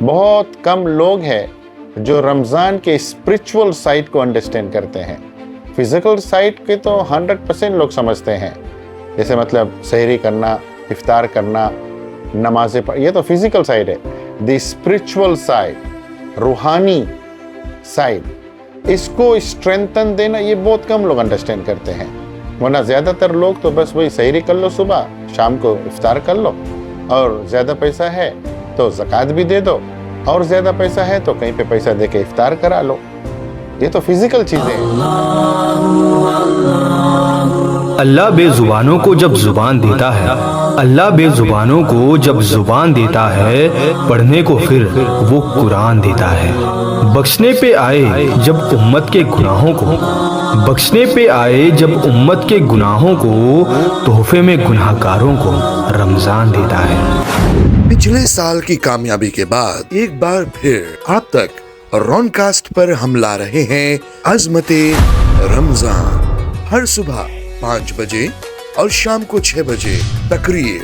بہت کم لوگ ہیں جو رمضان کے اسپرچول سائڈ کو انڈرسٹینڈ کرتے ہیں. فزیکل سائڈ کے تو 100% لوگ سمجھتے ہیں، جیسے مطلب سحری کرنا، افطار کرنا، نمازیں پڑھ، یہ تو فزیکل سائڈ ہے. دی اسپرچول سائڈ، روحانی سائڈ، اس کو اسٹرینتھن دینا یہ بہت کم لوگ انڈرسٹینڈ کرتے ہیں. ورنہ زیادہ تر لوگ تو بس وہی سحری کر لو، صبح شام کو افطار کر لو، اور زیادہ پیسہ ہے تو زکوٰۃ بھی دے دو، اور زیادہ پیسہ ہے تو کہیں پہ پیسہ دے کے افطار کرا لو. یہ تو فزیکل چیزیں ہیں. اللہ بے زبانوں کو جب زبان دیتا ہے، اللہ بے زبانوں کو جب زبان دیتا ہے، پڑھنے کو پھر وہ قرآن دیتا ہے. بخشنے پہ آئے جب امت کے گناہوں کو، بخشنے پہ آئے جب امت کے گناہوں کو، تحفے میں گناہ گاروں کو رمضان دیتا ہے. پچھلے سال کی کامیابی کے بعد ایک بار پھر آپ تک رون کاسٹ پر ہم لا رہے ہیں عظمت رمضان. ہر صبح 5 بجے اور شام کو 6 بجے تقریر،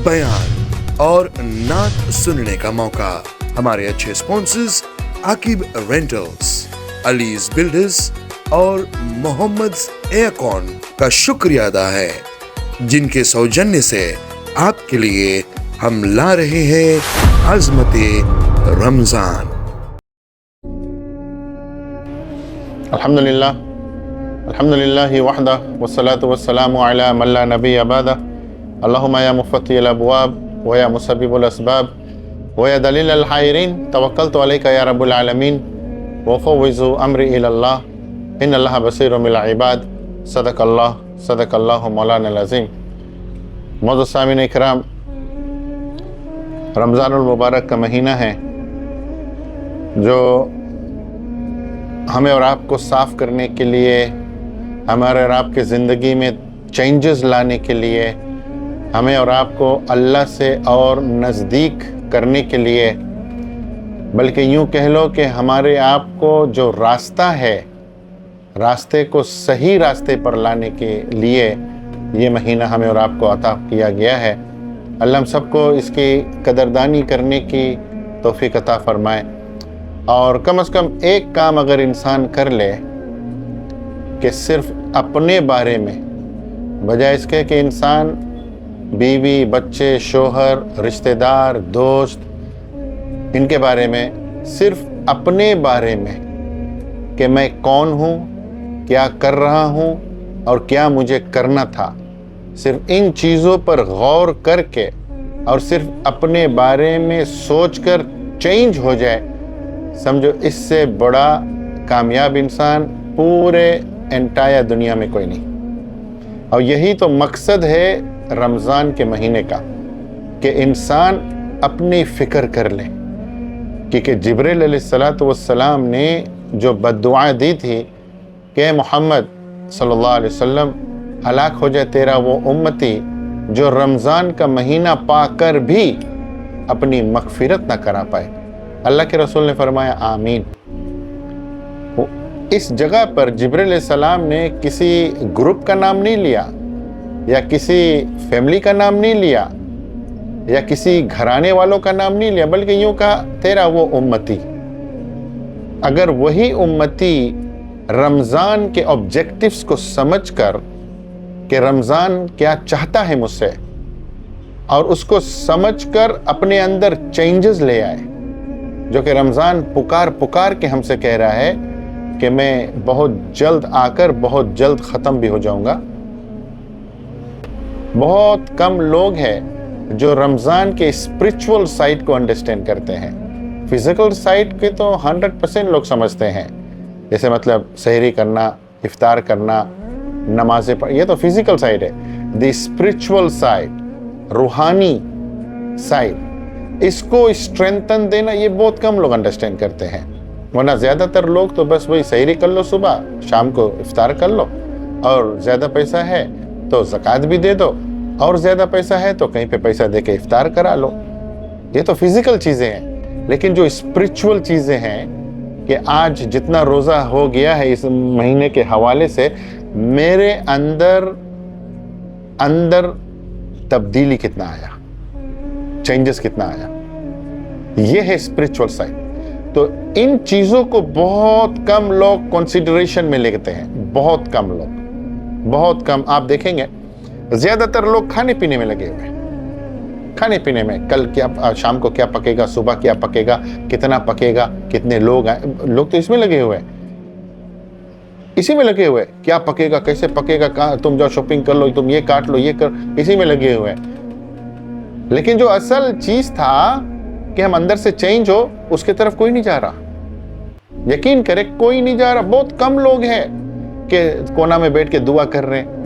بیان اور نعت سننے کا موقع. ہمارے اچھے سپانسرز عاقب رینٹلز، علیز بلڈرز اور محمد ایکون کا شکریہ ادا ہے، جن کے سوجنیہ سے آپ کے لیے ہم لا رہے ہیں عظمت رمضان. الحمدللہ الحمدللہ وحدہ والصلاة والسلام علی من لا نبی بعدہ. اللہم یا مفتح الابواب ویا مسبب الاسباب ویا دلیل الحائرین، توکلت علیک یا رب العالمین وفوض امری الی اللہ ان اللہ بصیر بالعباد. صدق اللہ مولانا العظیم. معزز سامعین اکرام، رمضان المبارک کا مہینہ ہے جو ہمیں اور آپ کو صاف کرنے کے لیے، ہمارے اور آپ کے زندگی میں چینجز لانے کے لیے، ہمیں اور آپ کو اللہ سے اور نزدیک کرنے کے لیے، بلکہ یوں کہہ لو کہ ہمارے آپ کو جو راستہ ہے، راستے کو صحیح راستے پر لانے کے لیے یہ مہینہ ہمیں اور آپ کو عطا کیا گیا ہے. اللہ ہم سب کو اس کی قدردانی کرنے کی توفیق عطا فرمائے. اور کم از کم ایک کام اگر انسان کر لے کہ صرف اپنے بارے میں، بجائے اس کے کہ انسان بیوی، بچے، شوہر، رشتہ دار، دوست، ان کے بارے میں، صرف اپنے بارے میں کہ میں کون ہوں، کیا کر رہا ہوں اور کیا مجھے کرنا تھا، صرف ان چیزوں پر غور کر کے اور صرف اپنے بارے میں سوچ کر چینج ہو جائے، سمجھو اس سے بڑا کامیاب انسان پورے انٹائر دنیا میں کوئی نہیں. اور یہی تو مقصد ہے رمضان کے مہینے کا، کہ انسان اپنی فکر کر لے. کیونکہ جبریل علیہ السلام نے جو بد دعا دی تھی کہ محمد صلی اللہ علیہ وسلم ہلاک ہو جائے تیرا وہ امتی جو رمضان کا مہینہ پا کر بھی اپنی مغفرت نہ کرا پائے، اللہ کے رسول نے فرمایا آمین. اس جگہ پر جبریل علیہ السلام نے کسی گروپ کا نام نہیں لیا، یا کسی فیملی کا نام نہیں لیا، یا کسی گھرانے والوں کا نام نہیں لیا، بلکہ یوں کہا تیرا وہ امتی. اگر وہی امتی رمضان کے آبجیکٹیوز کو سمجھ کر کہ رمضان کیا چاہتا ہے مجھ سے، اور اس کو سمجھ کر اپنے اندر چینجز لے آئے، جو کہ رمضان پکار کے ہم سے کہہ رہا ہے کہ میں بہت جلد آ کر بہت جلد ختم بھی ہو جاؤں گا. بہت کم لوگ ہیں جو رمضان کے اسپرچول سائڈ کو انڈرسٹینڈ کرتے ہیں. فزیکل سائڈ کے تو 100% لوگ سمجھتے ہیں، جیسے مطلب سحری کرنا، افطار کرنا، نمازیں پڑھ، یہ تو فزیکل سائڈ ہے. دی اسپرچول سائڈ، روحانی سائڈ، اس کو اسٹرینتھن دینا یہ بہت کم لوگ انڈرسٹینڈ کرتے ہیں. ورنہ زیادہ تر لوگ تو بس وہی سحری کر لو، صبح شام کو افطار کر لو، اور زیادہ پیسہ ہے تو زکوٰۃ بھی دے دو، اور زیادہ پیسہ ہے تو کہیں پہ پیسہ دے کے افطار کرا لو. یہ تو فزیکل چیزیں ہیں. لیکن جو اسپرچول چیزیں ہیں، کہ آج جتنا روزہ ہو گیا ہے اس مہینے کے حوالے سے، میرے اندر تبدیلی کتنا آیا، چینجز کتنا آیا. یہ ہے اسپرچول سائڈ. تو ان چیزوں کو بہت کم لوگ کنسیڈریشن میں لیتے ہیں, بہت کم لوگ, بہت کم. آپ دیکھیں گے زیادہ تر لوگ کھانے پینے میں لگے ہوئے ہیں, کھانے پینے میں. کل کیا, شام کو کیا پکے گا, صبح کیا پکے گا, کتنا پکے گا, کتنے لوگ آئیں. لوگ تو اس میں لگے ہوئے ہیں, اسی میں لگے ہوئے, کیا پکے گا, کیسے پکے گا, کہاں تم جاؤ شاپنگ کر لو, تم یہ کاٹ لو, یہ کر, اسی میں لگے ہوئے ہیں. لیکن جو اصل چیز تھا کہ ہم اندر سے چینج ہو, اس کی طرف کوئی نہیں جا رہا. یقین کرے کوئی نہیں جا رہا. بہت کم لوگ ہیں کہ کونا میں بیٹھ کے دعا کر رہے ہیں,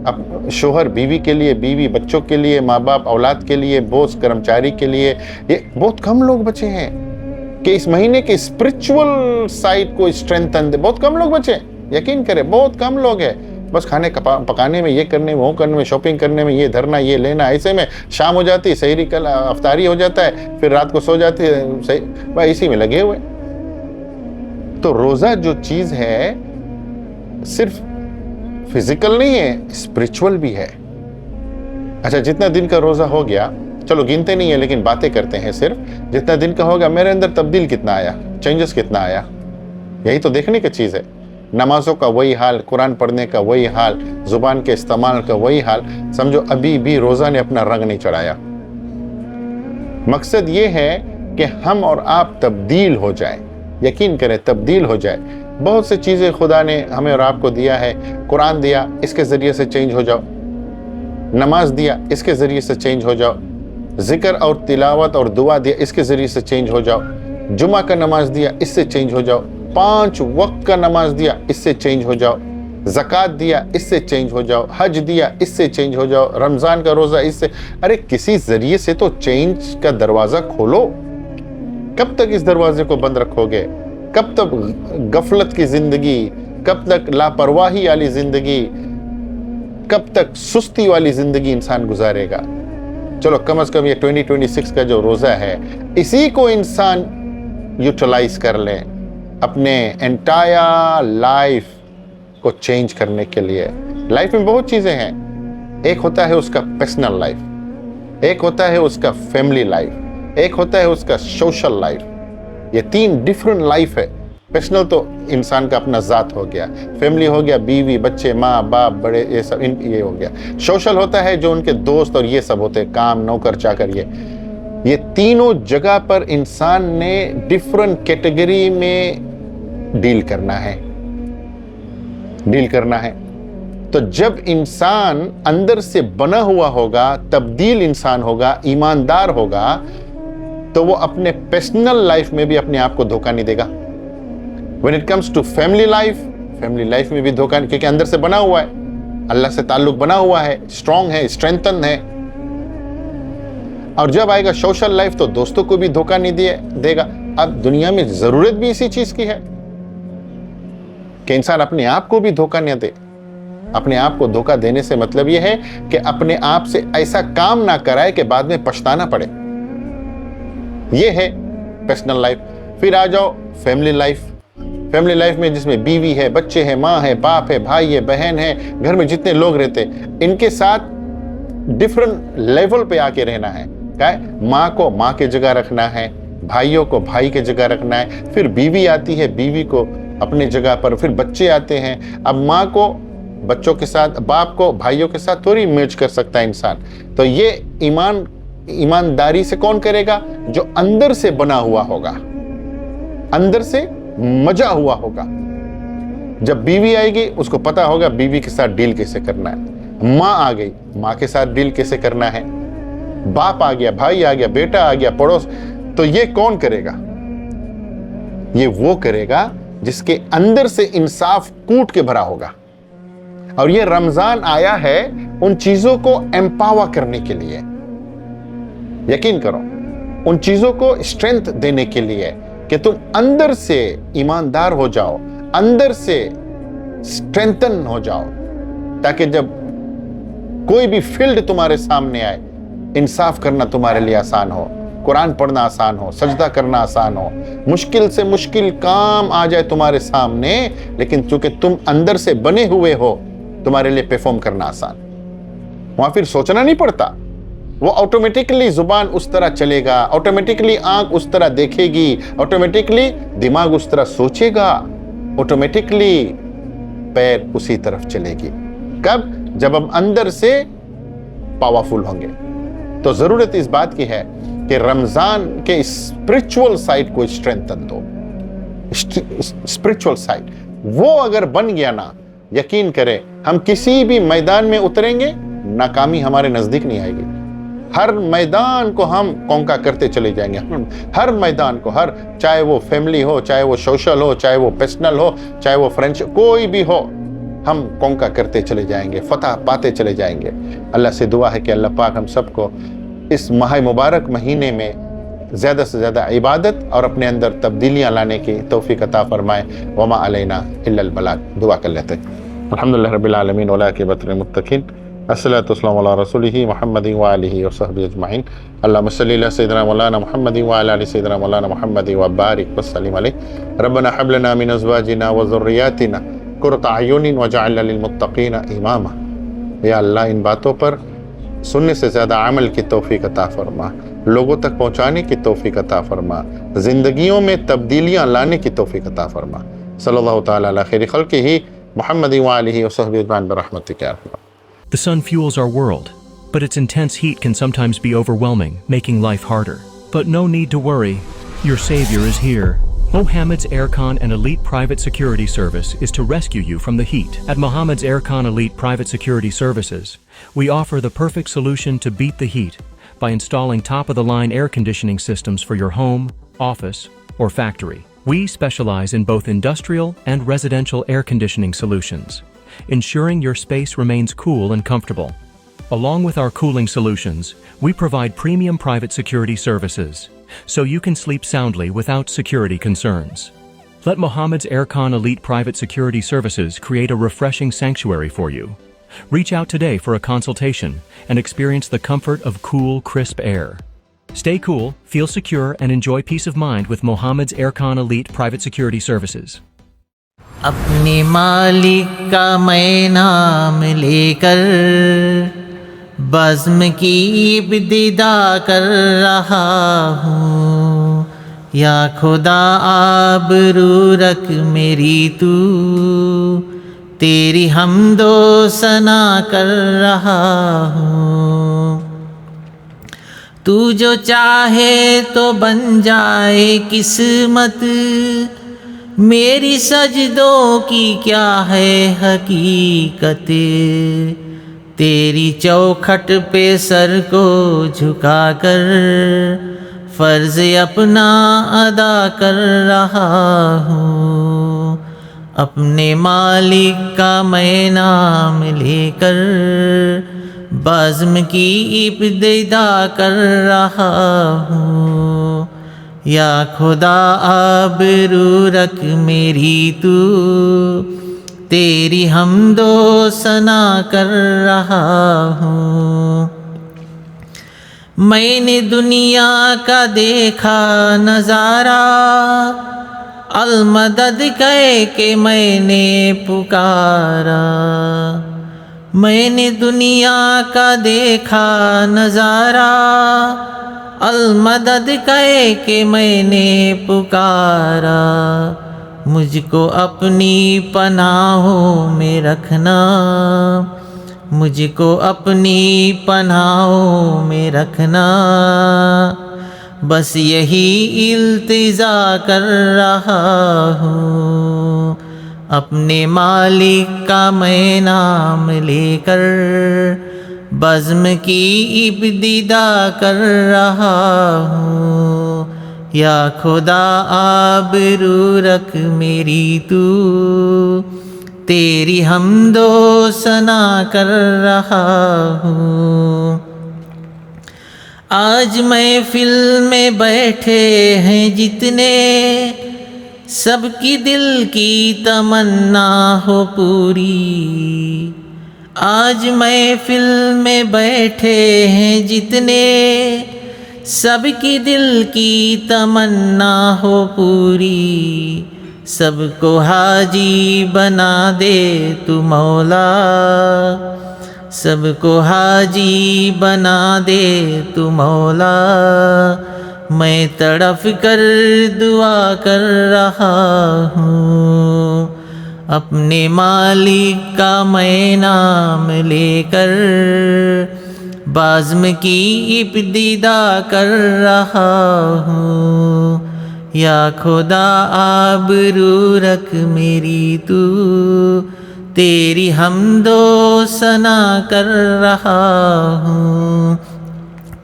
اب شوہر بیوی کے لیے, بیوی بچوں کے لیے, ماں باپ اولاد کے لیے, بوس کرمچاری کے لیے. یہ بہت کم لوگ بچے ہیں کہ اس مہینے کے اسپرچول سائڈ کو اسٹرینتھن دے. بہت کم لوگ بچے, یقین کرے بہت کم لوگ ہیں. بس کھانے پکانے میں, یہ کرنے میں, وہ کرنے میں, شاپنگ کرنے میں, یہ دھرنا, یہ لینا, ایسے میں شام ہو جاتی, سحری کل افطاری ہو جاتا ہے, پھر رات کو سو جاتی ہے, اسی میں لگے ہوئے. تو روزہ جو چیز ہے صرف فزیکل نہیں ہے, اسپرچول بھی ہے. اچھا, جتنا دن کا روزہ ہو گیا, چلو گنتے نہیں ہیں لیکن باتیں کرتے ہیں صرف, جتنا دن کا ہوگا میرے اندر تبدیل کتنا آیا, چینجز کتنا آیا, یہی تو دیکھنے کی چیز ہے. نمازوں کا وہی حال, قرآن پڑھنے کا وہی حال, زبان کے استعمال کا وہی حال. سمجھو ابھی بھی روزہ نے اپنا رنگ نہیں چڑھایا. مقصد یہ ہے کہ ہم اور آپ تبدیل ہو جائیں. یقین کریں تبدیل ہو جائے. بہت سے چیزیں خدا نے ہمیں اور آپ کو دیا ہے. قرآن دیا, اس کے ذریعے سے چینج ہو جاؤ. نماز دیا, اس کے ذریعے سے چینج ہو جاؤ. ذکر اور تلاوت اور دعا دیا, اس کے ذریعے سے چینج ہو جاؤ. جمعہ کا نماز دیا, اس سے چینج ہو جاؤ. 5 وقت کا نماز دیا, اس سے چینج ہو جاؤ. زکوٰۃ دیا, اس سے چینج ہو جاؤ. حج دیا, اس سے چینج ہو جاؤ. رمضان کا روزہ, اس سے. ارے کسی ذریعے سے تو چینج کا دروازہ کھولو. کب تک اس دروازے کو بند رکھو گے؟ کب تک غفلت کی زندگی, کب تک لاپرواہی والی زندگی, کب تک سستی والی زندگی انسان گزارے گا؟ چلو کم از کم یہ 2026 کا جو روزہ ہے, اسی کو انسان یوٹیلائز کر لیں اپنے انٹائر لائف کو چینج کرنے کے لیے. لائف میں بہت چیزیں ہیں. ایک ہوتا ہے اس کا پرسنل لائف, ایک ہوتا ہے اس کا فیملی لائف, ایک ہوتا ہے اس کا سوشل لائف. یہ 3 ڈیفرنٹ لائف ہے. پرسنل تو انسان کا اپنا ذات ہو گیا, فیملی ہو گیا, بیوی بچے, ماں باپ, بڑے, یہ سب یہ ہو گیا. سوشل ہوتا ہے جو ان کے دوست اور یہ سب ہوتے ہیں, کام, نوکر چاکر. یہ تینوں جگہ پر انسان نے ڈیفرنٹ کیٹیگری میں ڈیل کرنا ہے. تو جب انسان اندر سے بنا ہوا ہوگا, تبدیل انسان ہوگا, ایماندار ہوگا, تو وہ اپنے پرسنل لائف میں بھی اپنے آپ کو دھوکہ نہیں دے گا. when it comes to family life میں بھی دھوکہ نہیں, کیونکہ اندر سے بنا ہوا ہے, اللہ سے تعلق بنا ہوا ہے, اسٹرانگ ہے, اسٹرینتھن ہے. اور جب آئے گا سوشل لائف تو دوستوں کو بھی دھوکہ نہیں دے گا. اب دنیا میں ضرورت بھی اسی چیز کی ہے کہ انسان اپنے آپ کو بھی دھوکہ نہ دے. اپنے آپ کو دھوکہ دینے سے مطلب یہ ہے کہ اپنے آپ سے ایسا کام نہ کرائے کہ بعد میں پچھتانا پڑے. یہ ہے پرسنل لائف. پھر آ جاؤ فیملی لائف میں, جس میں بیوی ہے, بچے ہیں, ماں ہے, باپ ہے, بھائی ہے, بہن ہے, گھر میں جتنے لوگ رہتے, ان کے ساتھ ڈیفرنٹ لیول پہ آ کے رہنا ہے. ماں کو ماں کے جگہ رکھنا ہے, بھائیوں کو بھائی کے جگہ رکھنا ہے. پھر بیوی آتی ہے, بیوی کو اپنے جگہ پر. پھر بچے آتے ہیں. اب ماں کو بچوں کے ساتھ, باپ کو بھائیوں کے ساتھ تھوڑی میچ کر سکتا ہے انسان. تو یہ ایمانداری سے کون کرے گا؟ جو اندر سے بنا ہوا ہوگا, اندر سے مجا ہوا ہوگا. جب بیوی آئے گی اس کو پتا ہوگا بیوی کے ساتھ ڈیل کیسے کرنا ہے. ماں آ گئی, ماں کے ساتھ ڈیل کیسے کرنا ہے. باپ آ گیا, بھائی آ گیا, بیٹا آ گیا, پڑوس. تو یہ کون کرے گا؟ یہ وہ کرے گا جس کے اندر سے انصاف کوٹ کے بھرا ہوگا. اور یہ رمضان آیا ہے ان چیزوں کو ایمپاور کرنے کے لیے. یقین کرو, ان چیزوں کو اسٹرینتھ دینے کے لیے کہ تم اندر سے ایماندار ہو جاؤ, اندر سے اسٹرینتھن ہو جاؤ, تاکہ جب کوئی بھی فیلڈ تمہارے سامنے آئے, انصاف کرنا تمہارے لیے آسان ہو, قرآن پڑھنا آسان ہو, سجدہ کرنا آسان ہو, مشکل سے مشکل کام آ جائے تمہارے سامنے, لیکن چونکہ تم اندر سے بنے ہوئے ہو, تمہارے لیے پرفارم کرنا آسان. وہاں پھر سوچنا نہیں پڑتا وہ آٹومیٹکلی زبان اس طرح چلے گا, آٹومیٹکلی آنکھ اس طرح دیکھے گی, آٹومیٹکلی دماغ اس طرح سوچے گا, آٹومیٹکلی پیر اسی طرف چلے گی. کب؟ جب ہم اندر سے پاورفل ہوں گے. تو ضرورت اس بات کی ہے کہ رمضان کے اسپرچول سائڈ کو اسٹرینتھن دو. اسپرچول سائڈ وہ اگر بن گیا نا, یقین کریں ہم کسی بھی میدان میں اتریں گے, ناکامی ہمارے نزدیک نہیں آئے گی. ہر میدان کو ہم کونکا کرتے چلے جائیں گے, ہر میدان کو, چاہے وہ فیملی ہو, چاہے وہ سوشل ہو, چاہے وہ پرسنل ہو, چاہے وہ فرینڈ, کوئی بھی ہو, ہم کونکا کرتے چلے جائیں گے, فتح پاتے چلے جائیں گے. اللہ سے دعا ہے کہ اللہ پاک ہم سب کو اس ماہ مبارک مہینے میں زیادہ سے زیادہ عبادت اور اپنے اندر تبدیلیاں لانے کی توفیق عطا فرمائے. وما علینا الا البلاغ. دعا کر لیتے ہیں. الحمدللہ رب العالمین والعاقبۃ للمتقین, الصلاۃ والسلام علی رسولہ محمد وآلہ وصحبہ اجمعین. اللہم صلی علی سیدنا مولانا محمد وعلی آل سیدنا مولانا محمد وبارک وسلم علیہ. ربنا هب لنا من ازواجنا وذریاتنا قرۃ اعین واجعلنا للمتقین اماما. یا اللہ ان باتوں پر سننے سے زیادہ عمل کی توفیق عطا فرما, لوگوں تک پہنچانے کی توفیق عطا فرما, زندگیوں میں تبدیلیاں لانے کی توفیق عطا فرما. صلی اللہ تعالی علی خیر خلقہ محمد وآلہ وصحبہ اجمعین برحمتک یا ارحم. The sun fuels our world, but its intense heat can sometimes be overwhelming, making life harder. But no need to worry, your savior is here. Mohammed's Aircon and Elite Private Security Service is to rescue you from the heat. At Mohammed's Aircon Elite Private Security Services, we offer the perfect solution to beat the heat by installing top-of-the-line air conditioning systems for your home, office, or factory. We specialize in both industrial and residential air conditioning solutions, ensuring your space remains cool and comfortable. Along with our cooling solutions, we provide premium private security services, so you can sleep soundly without security concerns. Let Mohammed's Aircon Elite Private Security Services create a refreshing sanctuary for you. Reach out today for a consultation and experience the comfort of cool, crisp air. Stay cool, feel secure, and enjoy peace of mind with Mohammed's Aircon Elite Private Security Services. اپنے مالک کا میں نام لے کر بزم کی ابتدا کر رہا ہوں. یا خدا آبرو رکھ میری تو, تیری حمد و ثنا کر رہا ہوں. تو جو چاہے تو بن جائے قسمت, میری سجدوں کی کیا ہے حقیقت. تیری چوکھٹ پہ سر کو جھکا کر فرض اپنا ادا کر رہا ہوں. اپنے مالک کا میں نام لے کر بزم کی ابتدا کر رہا ہوں. یا خدا آبرو رکھ میری تو, تیری حمد و ثنا کر رہا ہوں. میں نے دنیا کا دیکھا نظارہ, المدد کہہ کے میں نے پکارا. میں نے دنیا کا دیکھا نظارہ, المدد کہہ کے میں نے پکارا. مجھ کو اپنی پناہوں میں رکھنا, مجھ کو اپنی پناہوں میں رکھنا. بس یہی التجا کر رہا ہوں. اپنے مالک کا میں نام لے کر بزم کی ابتدا کر رہا ہوں. یا خدا آبرو رکھ میری تو, تیری حمد و ثنا کر رہا ہوں. آج محفل میں بیٹھے ہیں جتنے, سب کی دل کی تمنا ہو پوری. آج محفل میں بیٹھے ہیں جتنے, سب کی دل کی تمنا ہو پوری. سب کو حاجی بنا دے تو مولا, سب کو حاجی بنا دے تو مولا، میں تڑف کر دعا کر رہا ہوں، اپنے مالک کا میں نام لے کر بازم کی ابتدا کر رہا ہوں، یا خدا آبرو رکھ میری تو، تیری حمد و ثنا کر رہا ہوں،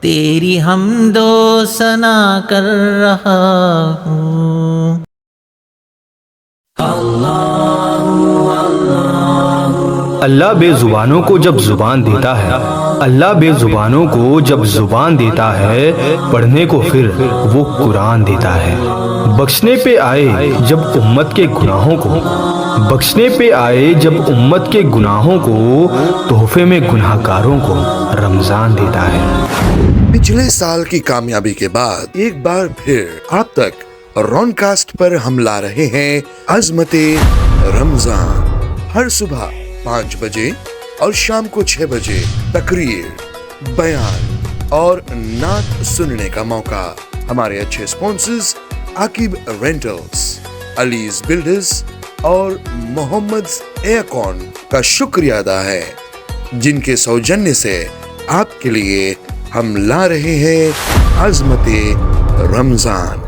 تیری حمد و ثنا کر رہا ہوں۔ اللہ بے زبانوں کو جب زبان دیتا ہے، اللہ بے زبانوں کو جب زبان دیتا ہے، پڑھنے کو پھر وہ قرآن دیتا ہے۔ بخشنے پہ آئے جب امت کے گناہوں کو، بخشنے پہ آئے جب امت کے گناہوں کو، تحفے میں گناہ گاروں کو رمضان دیتا ہے۔ پچھلے سال کی کامیابی کے بعد ایک بار پھر آپ تک رون کاسٹ پر ہم لا رہے ہیں عظمت رمضان۔ ہر صبح 5 بجے اور شام کو 6 بجے تقریر، بیان اور نعت سننے کا موقع۔ ہمارے اچھے سپانسرز عاقب رینٹلز، علیز بلڈرز اور محمد ایئرکون کا شکریہ ادا ہے، جن کے سوجنیہ سے آپ کے لیے ہم لا رہے ہیں عظمت رمضان۔